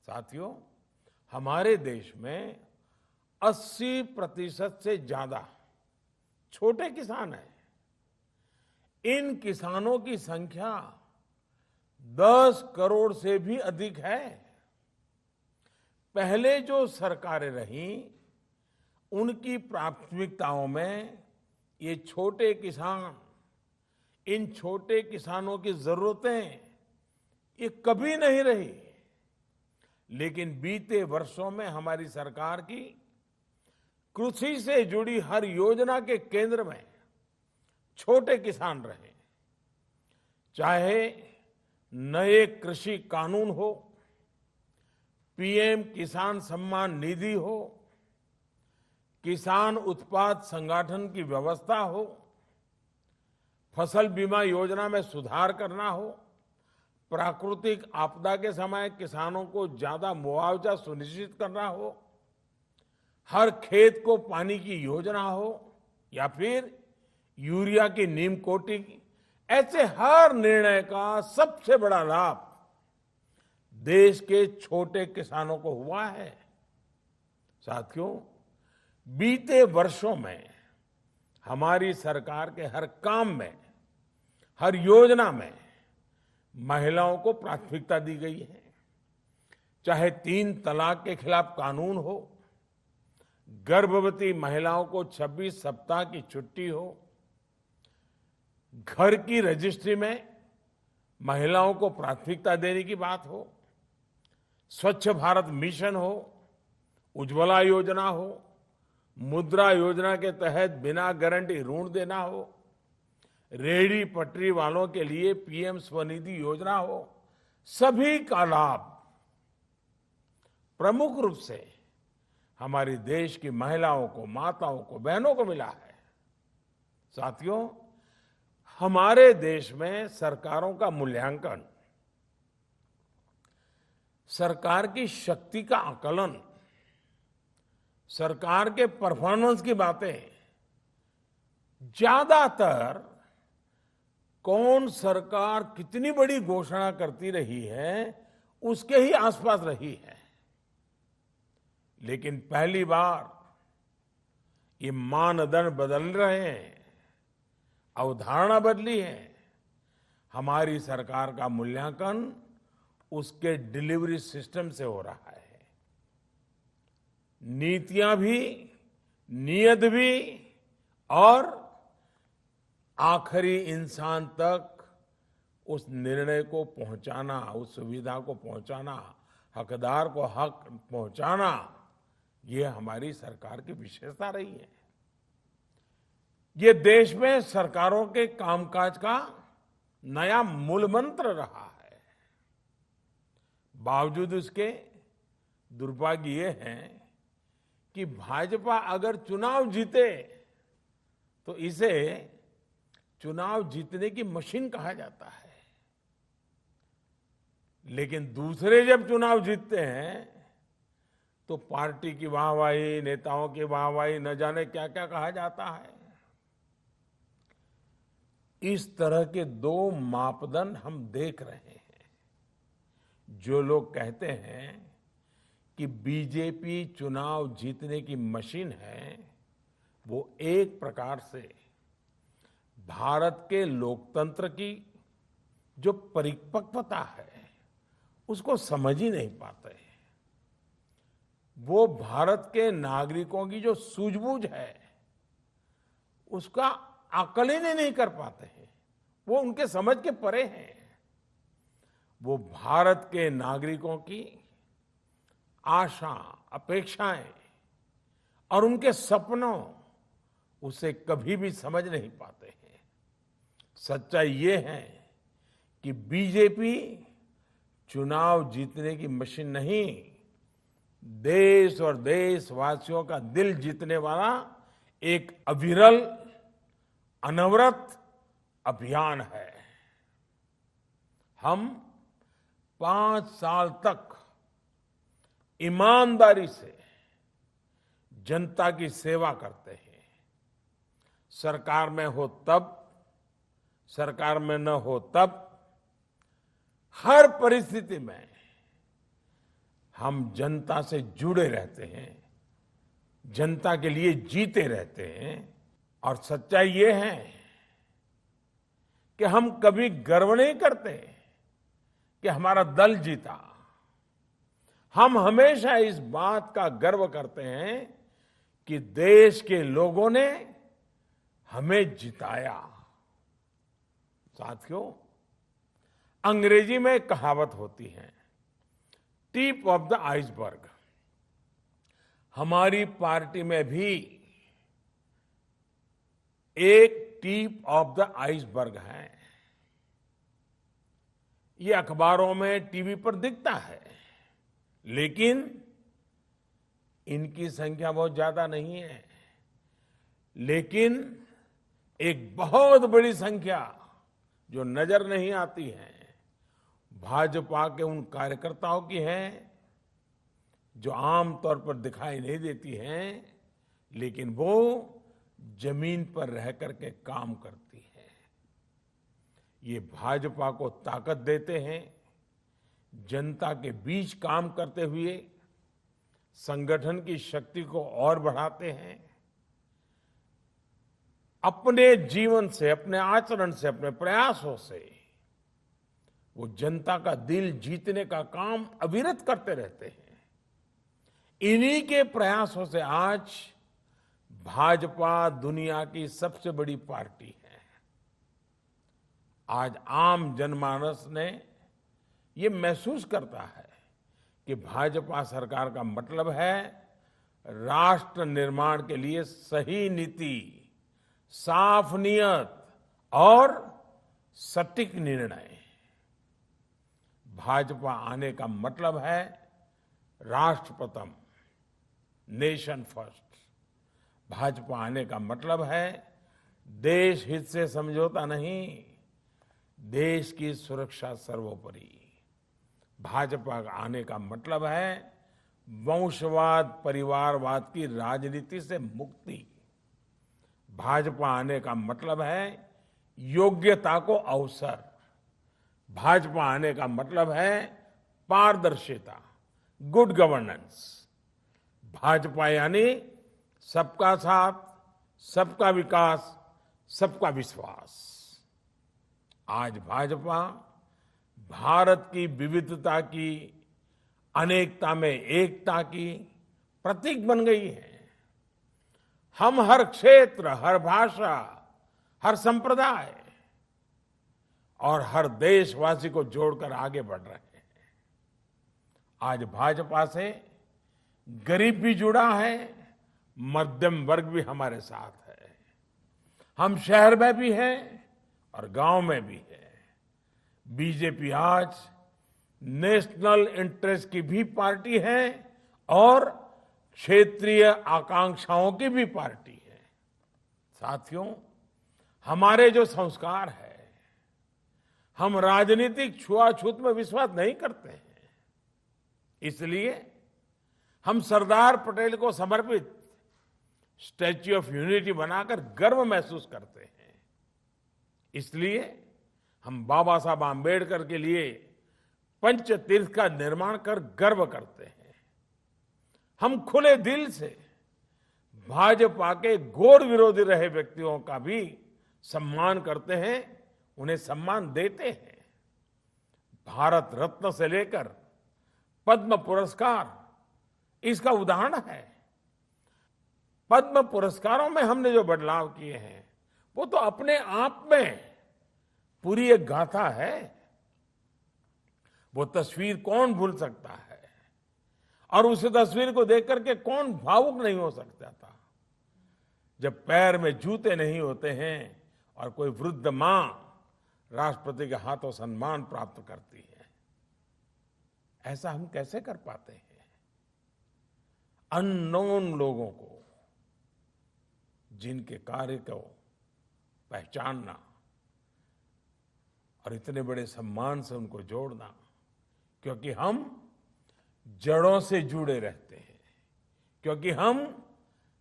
साथियों, हमारे देश में 80% से ज्यादा छोटे किसान हैं। इन किसानों की संख्या 10 करोड़ से भी अधिक है। पहले जो सरकारें रहीं, उनकी प्राथमिकताओं में ये छोटे किसान, इन छोटे किसानों की जरूरतें ये कभी नहीं रही। लेकिन बीते वर्षों में हमारी सरकार की कृषि से जुड़ी हर योजना के केंद्र में छोटे किसान रहे। चाहे नए कृषि कानून हो, पीएम किसान सम्मान निधि हो, किसान उत्पाद संगठन की व्यवस्था हो, फसल बीमा योजना में सुधार करना हो, प्राकृतिक आपदा के समय किसानों को ज्यादा मुआवजा सुनिश्चित करना हो, हर खेत को पानी की योजना हो, या फिर यूरिया की नीम कोटिंग, ऐसे हर निर्णय का सबसे बड़ा लाभ देश के छोटे किसानों को हुआ है। साथियों, बीते वर्षों में हमारी सरकार के हर काम में, हर योजना में महिलाओं को प्राथमिकता दी गई है। चाहे 3 तलाक के खिलाफ कानून हो, गर्भवती महिलाओं को 26 सप्ताह की छुट्टी हो, घर की रजिस्ट्री में महिलाओं को प्राथमिकता देने की बात हो, स्वच्छ भारत मिशन हो, उज्ज्वला योजना हो, मुद्रा योजना के तहत बिना गारंटी ऋण देना हो, रेहड़ी पटरी वालों के लिए पीएम स्वनिधि योजना हो, सभी का लाभ प्रमुख रूप से हमारे देश की महिलाओं को, माताओं को, बहनों को मिला है। साथियों, हमारे देश में सरकारों का मूल्यांकन, सरकार की शक्ति का आकलन, सरकार के परफॉर्मेंस की बातें ज्यादातर कौन सरकार कितनी बड़ी घोषणा करती रही है उसके ही आसपास रही है। लेकिन पहली बार ये मानदंड बदल रहे हैं, अवधारणा बदली है। हमारी सरकार का मूल्यांकन उसके डिलीवरी सिस्टम से हो रहा है। नीतियां भी, नियत भी और आखिरी इंसान तक उस निर्णय को पहुंचाना, उस सुविधा को पहुंचाना, हकदार को हक पहुंचाना, ये हमारी सरकार की विशेषता रही है। ये देश में सरकारों के कामकाज का नया मूल मंत्र रहा है। बावजूद इसके दुर्भाग्य ये है कि भाजपा अगर चुनाव जीते तो इसे चुनाव जीतने की मशीन कहा जाता है, लेकिन दूसरे जब चुनाव जीतते हैं तो पार्टी की वाहवाही, नेताओं की वाहवाही, न जाने क्या क्या कहा जाता है। इस तरह के 2 मापदंड हम देख रहे हैं। जो लोग कहते हैं कि बीजेपी चुनाव जीतने की मशीन है, वो एक प्रकार से भारत के लोकतंत्र की जो परिपक्वता है उसको समझ ही नहीं पाते। वो भारत के नागरिकों की जो सूझबूझ है उसका आकलन ही नहीं कर पाते हैं। वो उनके समझ के परे हैं। वो भारत के नागरिकों की आशा, अपेक्षाएं और उनके सपनों उसे कभी भी समझ नहीं पाते हैं। सच्चाई ये है कि बीजेपी चुनाव जीतने की मशीन नहीं, देश और देशवासियों का दिल जीतने वाला एक अविरल, अनवरत अभियान है। हम 5 साल तक ईमानदारी से जनता की सेवा करते हैं। सरकार में हो तब, सरकार में न हो तब, हर परिस्थिति में हम जनता से जुड़े रहते हैं, जनता के लिए जीते रहते हैं। और सच्चाई ये है कि हम कभी गर्व नहीं करते कि हमारा दल जीता। हम हमेशा इस बात का गर्व करते हैं कि देश के लोगों ने हमें जिताया। साथियों, अंग्रेजी में एक कहावत होती है, टिप ऑफ द आइसबर्ग। हमारी पार्टी में भी एक टिप ऑफ द आइसबर्ग है। ये अखबारों में, टीवी पर दिखता है, लेकिन इनकी संख्या बहुत ज्यादा नहीं है। लेकिन एक बहुत बड़ी संख्या जो नजर नहीं आती है, भाजपा के उन कार्यकर्ताओं की है जो आमतौर पर दिखाई नहीं देती हैं, लेकिन वो जमीन पर रह करके काम करती है। ये भाजपा को ताकत देते हैं, जनता के बीच काम करते हुए संगठन की शक्ति को और बढ़ाते हैं। अपने जीवन से, अपने आचरण से, अपने प्रयासों से वो जनता का दिल जीतने का काम अविरत करते रहते हैं। इन्हीं के प्रयासों से आज भाजपा दुनिया की सबसे बड़ी पार्टी है। आज आम जनमानस ने ये महसूस करता है कि भाजपा सरकार का मतलब है राष्ट्र निर्माण के लिए सही नीति, साफ नियत और सटीक निर्णय। भाजपा आने का मतलब है राष्ट्र प्रथम, नेशन फर्स्ट। भाजपा आने का मतलब है देश हित से समझौता नहीं, देश की सुरक्षा सर्वोपरि। भाजपा आने का मतलब है वंशवाद, परिवारवाद की राजनीति से मुक्ति। भाजपा आने का मतलब है योग्यता को अवसर। भाजपा आने का मतलब है पारदर्शिता, गुड गवर्नेंस। भाजपा यानी सबका साथ, सबका विकास, सबका विश्वास। आज भाजपा भारत की विविधता की, अनेकता में एकता की प्रतीक बन गई है। हम हर क्षेत्र, हर भाषा, हर संप्रदाय और हर देशवासी को जोड़कर आगे बढ़ रहे हैं। आज भाजपा से गरीब भी जुड़ा है, मध्यम वर्ग भी हमारे साथ है। हम शहर में भी हैं और गांव में भी है। बीजेपी आज नेशनल इंटरेस्ट की भी पार्टी है और क्षेत्रीय आकांक्षाओं की भी पार्टी है। साथियों, हमारे जो संस्कार है, हम राजनीतिक छुआछूत में विश्वास नहीं करते हैं। इसलिए हम सरदार पटेल को समर्पित स्टैच्यू ऑफ यूनिटी बनाकर गर्व महसूस करते हैं। इसलिए हम बाबा साहब आम्बेडकर के लिए पंच तीर्थ का निर्माण कर गर्व करते हैं। हम खुले दिल से भाजपा के घोर विरोधी रहे व्यक्तियों का भी सम्मान करते हैं, उन्हें सम्मान देते हैं। भारत रत्न से लेकर पद्म पुरस्कार इसका उदाहरण है। पद्म पुरस्कारों में हमने जो बदलाव किए हैं वो तो अपने आप में पूरी एक गाथा है। वो तस्वीर कौन भूल सकता है, और उस तस्वीर को देख करके कौन भावुक नहीं हो सकता था। जब पैर में जूते नहीं होते हैं और कोई वृद्ध मां राष्ट्रपति के हाथों सम्मान प्राप्त करती है, ऐसा हम कैसे कर पाते हैं। अननोन लोगों को, जिनके कार्य को पहचानना और इतने बड़े सम्मान से उनको जोड़ना, क्योंकि हम जड़ों से जुड़े रहते हैं, क्योंकि हम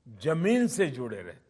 जमीन से जुड़े रहते हैं।